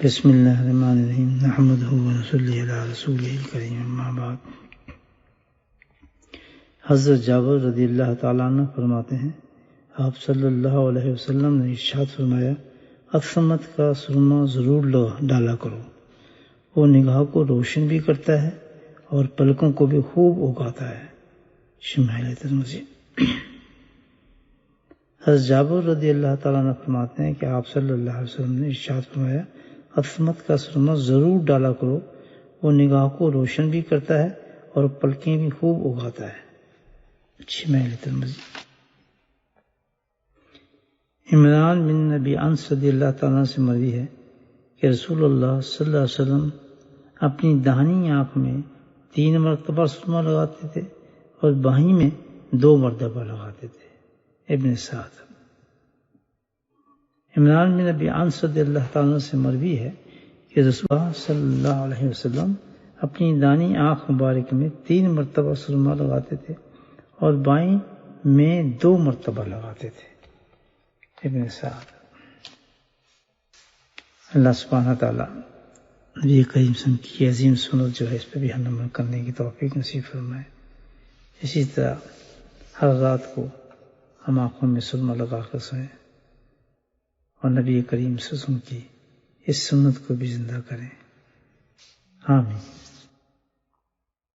بسم اللہ الرحمن الرحیم نحمدہ ونصلی علی رسولہ الکریم اما بعد۔ حضرت جابر رضی اللہ تعالیٰ عنہ فرماتے ہیں، آپ صلی اللہ علیہ وسلم نے ارشاد فرمایا، عصمت کا سرما ضرور ڈالا کرو، وہ نگاہ کو روشن بھی کرتا ہے اور پلکوں کو بھی خوب اگاتا ہے۔ شمائل ترمذی۔ حضرت جابر رضی اللہ تعالیٰ عنہ فرماتے ہیں کہ آپ صلی اللہ علیہ وسلم نے ارشاد فرمایا، عصمت کا سرما ضرور ڈالا کرو، وہ نگاہ کو روشن بھی کرتا ہے اور پلکیں بھی خوب اگاتا ہے۔ شمائل ترمذی۔ عمران بن نبی انس رضی اللہ تعالیٰ سے مروی ہے کہ رسول اللہ صلی اللہ علیہ وسلم اپنی داہنی آنکھ میں 3 مرتبہ سرما لگاتے تھے اور بائیں میں 2 مرتبہ لگاتے تھے۔ ابن سعد۔ عمران بن نبی انس رضی اللہ تعالیٰ سے مروی ہے کہ رسول اللہ صلی اللہ علیہ وسلم اپنی داہنی آنکھ مبارک میں 3 مرتبہ سرما لگاتے تھے اور بائیں میں 2 مرتبہ لگاتے تھے۔ ابن سعد۔ اللہ سبحانہ تعالیٰ نبی کریم صلی اللہ علیہ وسلم کی عظیم سنت جو ہے اس پہ بھی ہم عمل کرنے کی توفیق نصیب فرمائے۔ اسی طرح ہر رات کو ہم آنکھوں میں سرما لگا کر سوئیں اور نبی کریم صلی اللہ علیہ وسلم کی اس سنت کو بھی زندہ کریں۔ آمین۔